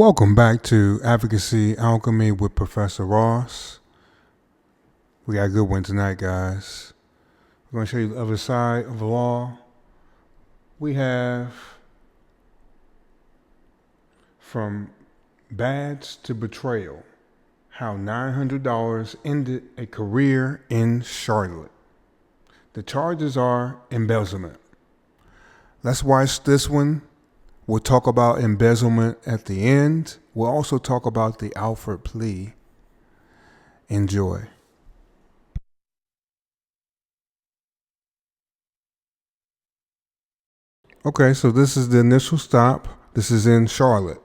Welcome back to Advocacy Alchemy with Professor Ross. We got a good one tonight, guys. We're going to show you the other side of the law. We have from bads to betrayal, how $900 ended a career in Charlotte. The charges are embezzlement. Let's watch this one. We'll talk about embezzlement at the end. We'll also talk about the Alford plea. Enjoy. Okay, so this is the initial stop. This is in Charlotte.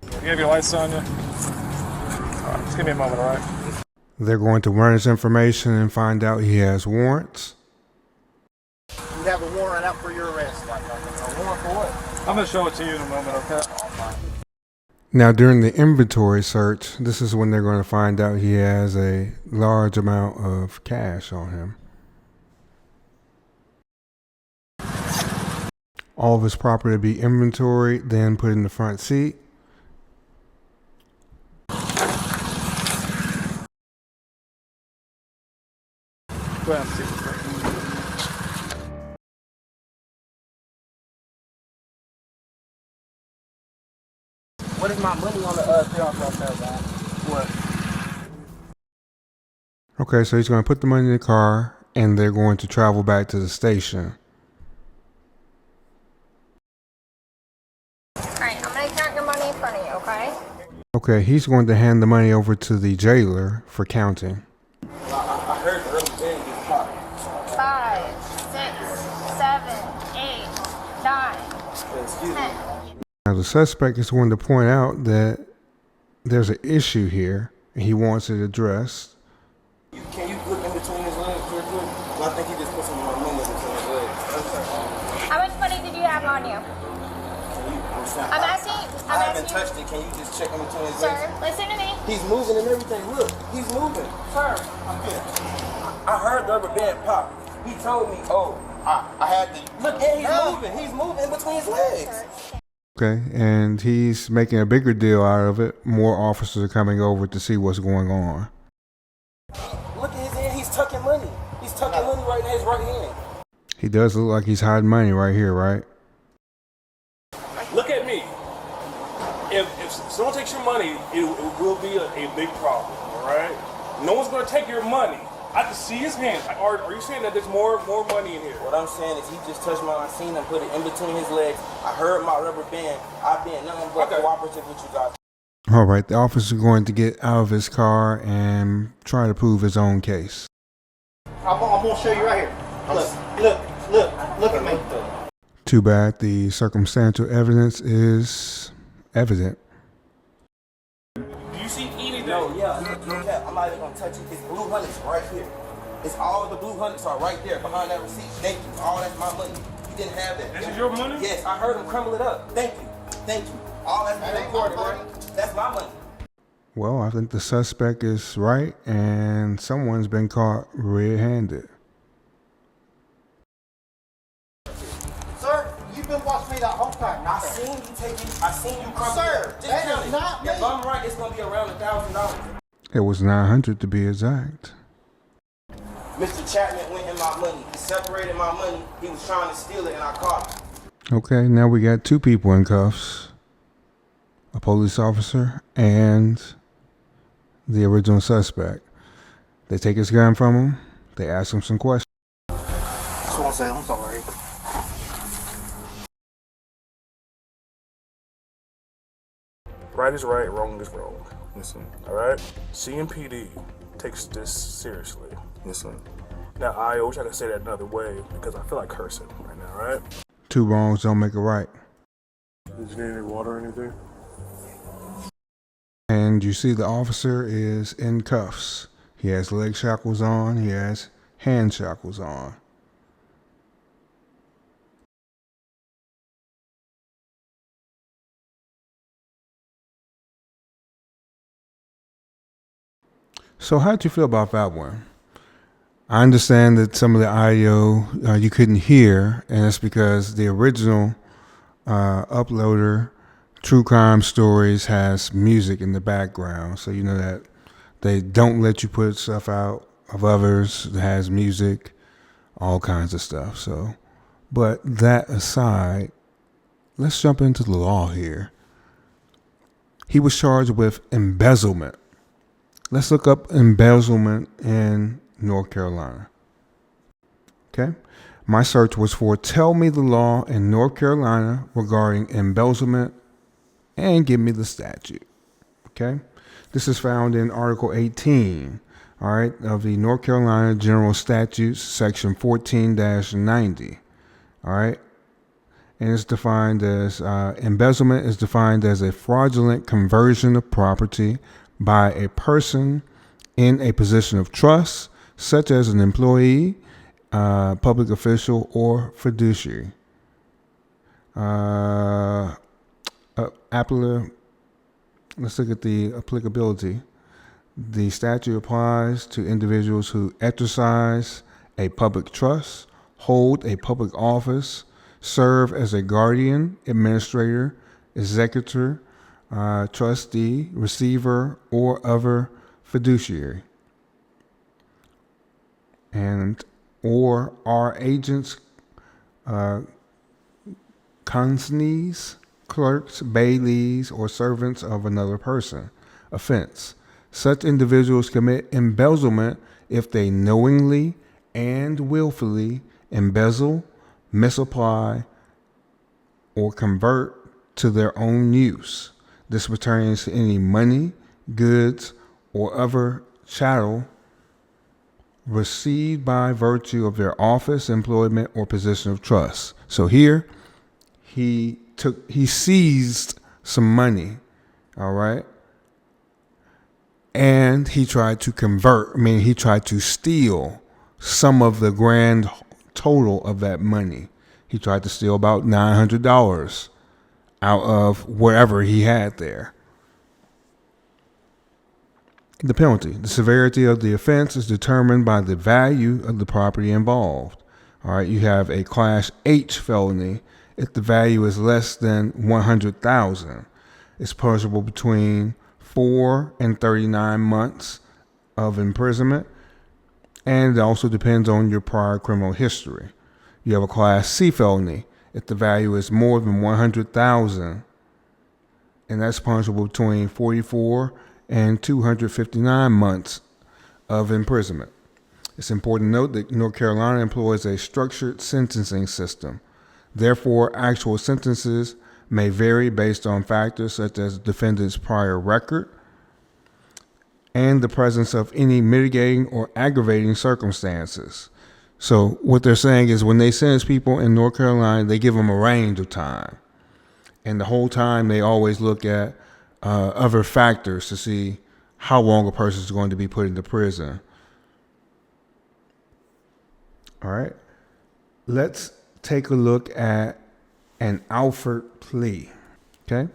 You have your lights on you? All right, just give me a moment, all right? They're going to run his information and find out he has warrants. You have a warrant out for your arrest. A warrant for what? I'm going to show it to you in a moment, okay? Now, during the inventory search, this is when they're going to find out he has a large amount of cash on him. All of his property to be inventoried, then put in the front seat. Go ahead and see this thing. What is my money on the clearance process, man? What? Okay, so he's going to put the money in the car, and they're going to travel back to the station. Alright, I'm gonna count your money in front of you, okay? Okay, he's going to hand the money over to the jailer for counting. I heard the early band get popped. 5, 6, 7, 8, 9, 10. Now, the suspect is going to point out that there's an issue here, and he wants it addressed. Can you look in between his legs real quick? I think he just put some more money in between his legs. How much money did you have on you? I'm asking I haven't touched it. Can you just check in between his Sir, legs? listen to me. He's moving and everything. Look, he's moving. Sir, I heard the rubber band pop. He told me, I had to. Look, and he's moving. He's moving in between his legs. Okay, and he's making a bigger deal out of it. More officers are coming over to see what's going on. Look at his hand. He's tucking money. He's tucking money right in his right hand. He does look like he's hiding money right here, right? Look at me. If someone takes your money, it will be a big problem, all right? No one's going to take your money. I can see his hands. Are you saying that there's more money in here? What I'm saying is he just touched mine. I seen him put it in between his legs. I heard my rubber band. I've been nothing but cooperative with you guys. All right, the officer is going to get out of his car and try to prove his own case. I'm going to show you right here. Look at me. Too bad the circumstantial evidence is evident. Do you see anything? No, yeah. I'm not even going to touch it. It's blue hundreds right here. It's all the blue hundreds are right there behind that receipt. Thank you. All that's my money. You didn't have that. This is your money? Yes, I heard him crumble it up. Thank you. All that's been recorded, right? That's my money. Well, I think the suspect is right, and someone's been caught red-handed. Sir, you've been watching me that whole time. I seen you crumble it up. Just that count is it. not me. If I'm right, it's going to be around $1,000. It was 900 to be exact. Mr. Chapman went in my money. He separated my money. He was trying to steal it, and I caught him. Okay, now we got two people in cuffs. A police officer and the original suspect. They take his gun from him. They ask him some questions. I just want to say I'm sorry. Right is right, wrong is wrong. Listen, all right? CMPD takes this seriously. Listen. Now, I wish I could say that another way because I feel like cursing right now, right? Two wrongs don't make a right. Did you need any water or anything? And you see the officer is in cuffs. He has leg shackles on. He has hand shackles on. So how'd you feel about that one? I understand that some of the audio you couldn't hear, and it's because the original uploader true crime stories has music in the background, so you know that they don't let you put stuff out of others that has music, all kinds of stuff. So, but that aside, let's jump into the law here. He was charged with embezzlement. Let's look up embezzlement in North Carolina. Okay. My search was for tell me the law in North Carolina regarding embezzlement and give me the statute. Okay. This is found in Article 18, all right, of the North Carolina General Statutes, Section 14-90. All right. And it's defined as embezzlement is defined as a fraudulent conversion of property by a person in a position of trust, such as an employee, public official, or fiduciary. Let's look at the applicability. The statute applies to individuals who exercise a public trust, hold a public office, serve as a guardian, administrator, executor, trustee, receiver, or other fiduciary, and or are agents, consignees, clerks, bailees, or servants of another person. Offense. Such individuals commit embezzlement if they knowingly and willfully embezzle, misapply, or convert to their own use. This pertains to any money, goods, or other chattel received by virtue of their office, employment, or position of trust. So here, he seized some money, all right? And he tried to he tried to steal some of the grand total of that money. He tried to steal about $900 out of wherever he had there. The penalty. The severity of the offense is determined by the value of the property involved. All right, you have a Class H felony if the value is less than $100,000. It's punishable between 4 and 39 months of imprisonment, and it also depends on your prior criminal history. You have a Class C felony if the value is more than $100,000, and that's punishable between 44 and 259 months of imprisonment. It's important to note that North Carolina employs a structured sentencing system. Therefore, actual sentences may vary based on factors such as the defendant's prior record and the presence of any mitigating or aggravating circumstances. So what they're saying is when they sentence people in North Carolina, they give them a range of time. And the whole time they always look at other factors to see how long a person is going to be put into prison. All right. Let's take a look at an Alford plea. Okay.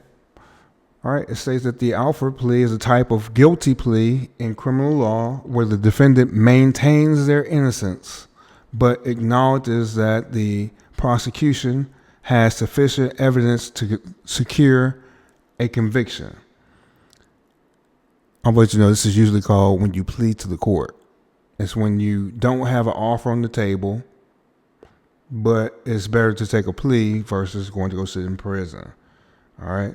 All right. It says that the Alford plea is a type of guilty plea in criminal law where the defendant maintains their innocence, but acknowledges that the prosecution has sufficient evidence to secure a conviction. I'll let you know this is usually called when you plead to the court. It's when you don't have an offer on the table, but it's better to take a plea versus going to go sit in prison. All right.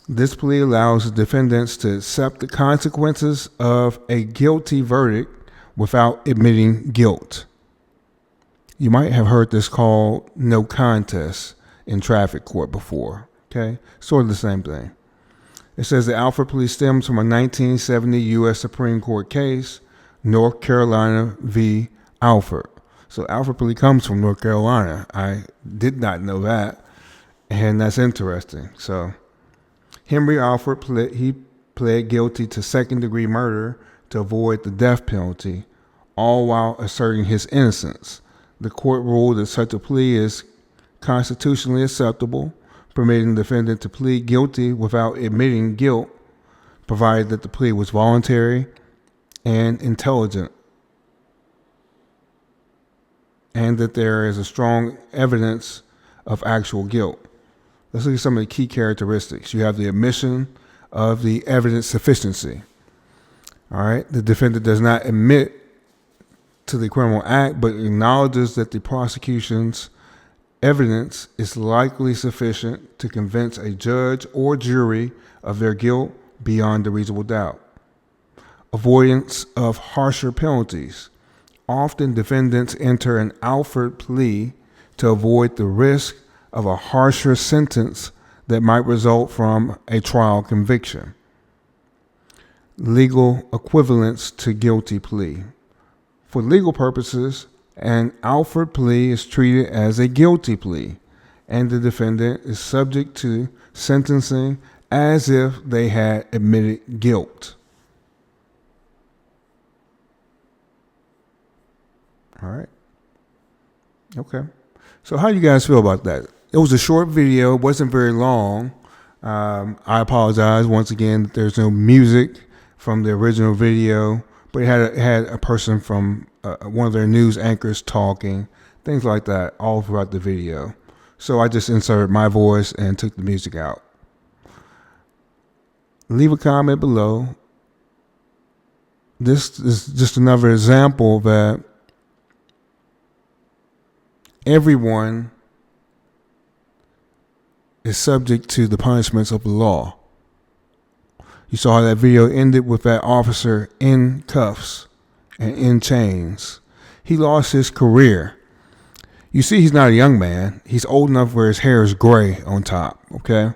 This plea allows the defendants to accept the consequences of a guilty verdict without admitting guilt. You might have heard this called no contest in traffic court before. Okay, sort of the same thing. It says the Alford plea stems from a 1970 U.S. Supreme Court case, North Carolina v. Alford. So Alford plea comes from North Carolina. I did not know that, and that's interesting. So Henry Alford pled guilty to second-degree murder to avoid the death penalty, all while asserting his innocence. The court ruled that such a plea is constitutionally acceptable, permitting the defendant to plead guilty without admitting guilt, provided that the plea was voluntary and intelligent, and that there is a strong evidence of actual guilt. Let's look at some of the key characteristics. You have the admission of the evidence sufficiency. All right. The defendant does not admit to the criminal act, but acknowledges that the prosecution's evidence is likely sufficient to convince a judge or jury of their guilt beyond a reasonable doubt. Avoidance of harsher penalties. Often defendants enter an Alford plea to avoid the risk of a harsher sentence that might result from a trial conviction. Legal equivalence to guilty plea. For legal purposes, an Alford plea is treated as a guilty plea, and the defendant is subject to sentencing as if they had admitted guilt. All right. Okay. So how do you guys feel about that? It was a short video. It wasn't very long. I apologize once again that there's no music from the original video, but it had a person from one of their news anchors talking, things like that, all throughout the video. So I just inserted my voice and took the music out. Leave a comment below. This is just another example that everyone is subject to the punishments of the law. You saw how that video ended with that officer in cuffs and in chains. He lost his career. You see, he's not a young man. He's old enough where his hair is gray on top, okay?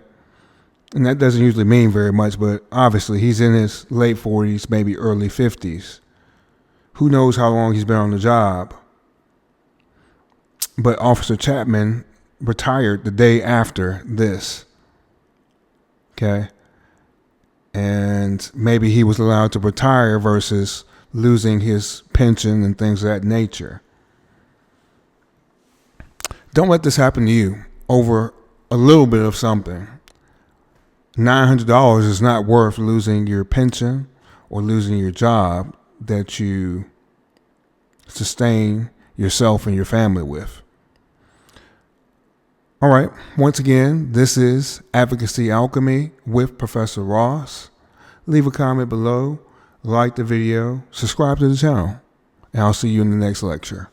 And that doesn't usually mean very much, but obviously he's in his late 40s, maybe early 50s. Who knows how long he's been on the job? But Officer Chapman retired the day after this, okay? And maybe he was allowed to retire versus losing his pension and things of that nature. Don't let this happen to you over a little bit of something. $900 is not worth losing your pension or losing your job that you sustain yourself and your family with. All right. Once again, this is Advocacy Alchemy with Professor Ross. Leave a comment below, like the video, subscribe to the channel, and I'll see you in the next lecture.